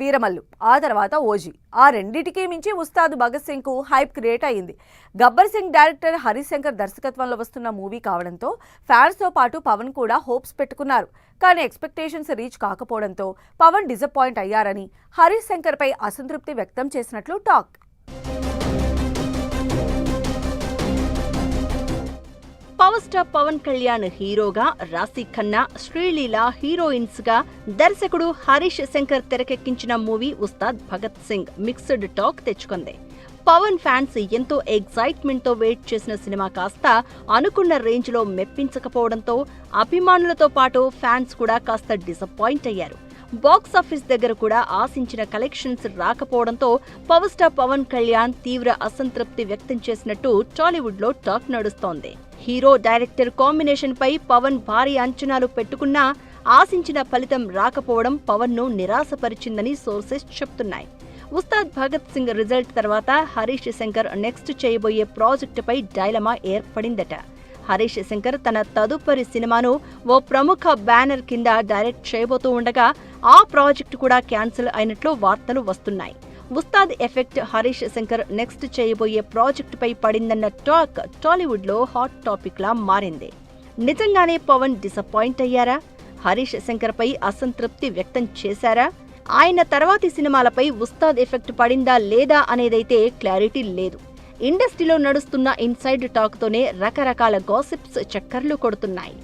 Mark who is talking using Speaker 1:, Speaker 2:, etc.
Speaker 1: వీరమల్లు, ఆ తర్వాత ఓజీ. ఆ రెండిటికి మించి ఉస్తాద్ భగత్ సింగ్ కు హైప్ క్రియేట్ అయింది. గబ్బర్ సింగ్ డైరెక్టర్ హరీష్ శంకర్ దర్శకత్వంలో వస్తున్న మూవీ కావడంతో ఫ్యాన్స్ తో పాటు పవన్ కూడా హోప్స్ పెట్టుకున్నారు. కానీ ఎక్స్పెక్టేషన్స్ రీచ్ కాకపోవడంతో పవన్ డిసప్పాయింట్ అయ్యారని హరీష్ శంకర్ పై అసంతృప్తి వ్యక్తం చేసినట్లు talk.
Speaker 2: Power star Pawan Kalyan హీరోగా, రాశి ఖన్నా, శ్రీలీల హీరోయిన్స్ గా దర్శకుడు హరీష్ శంకర్ తెరకెక్కించిన movie Ustaad Bhagat Singh mixed talk తెచ్చుకుంది. పవన్ ఫ్యాన్స్ ఎంతో ఎగ్జైట్మెంట్ తో వెయిట్ చేసిన సినిమా కాస్త అనుకున్న రేంజ్ లో మెప్పించకపోవడంతో అభిమానులతో పాటు ఫ్యాన్స్ కూడా కాస్త డిసప్పాయింట్ అయ్యారు. బాక్సాఫీస్ దగ్గర కూడా ఆశించిన కలెక్షన్స్ రాకపోవడంతో పవర్ స్టార్ పవన్ కళ్యాణ్ తీవ్ర అసంతృప్తి వ్యక్తం చేసినట్టు టాలీవుడ్ లో టాక్ నడుస్తోంది. హీరో డైరెక్టర్ కాంబినేషన్ పై పవన్ భారీ అంచనాలు పెట్టుకున్నా ఆశించిన ఫలితం రాకపోవడం పవన్ ను నిరాశపరిచిందని సోర్సెస్ చెప్తున్నాయి. ఉస్తాద్ భగత్ సింగ్ రిజల్ట్ తర్వాత హరీష్ శంకర్ నెక్స్ట్ చేయబోయే ప్రాజెక్టుపై డైలమా ఏర్పడిందట. హరీష్ శంకర్ తన తదుపరి సినిమాను ఓ ప్రముఖ బ్యానర్ కింద డైరెక్ట్ చేయబోతూ ఉండగా ఆ ప్రాజెక్టు కూడా క్యాన్సిల్ అయినట్లు వార్తలు వస్తున్నాయి. ఉస్తాద్ ఎఫెక్ట్ హరీష్ శంకర్ నెక్స్ట్ చేయబోయే ప్రాజెక్టుపై పడిందన్న టాక్ టాలీవుడ్ లో హాట్ టాపిక్ లా మారింది. నిజంగానే పవన్ డిసప్పాయింట్ అయ్యారా? హరీష్ శంకర్ పై అసంతృప్తి వ్యక్తం చేశారా? ఆయన తర్వాతి సినిమాలపై ఉస్తాద్ ఎఫెక్ట్ పడిందా లేదా అనేదైతే క్లారిటీ లేదు. ఇండస్ట్రీలో నడుస్తున్న ఇన్సైడ్ టాక్ తోనే రకరకాల గాసిప్స్ చక్కర్లు కొడుతున్నాయి.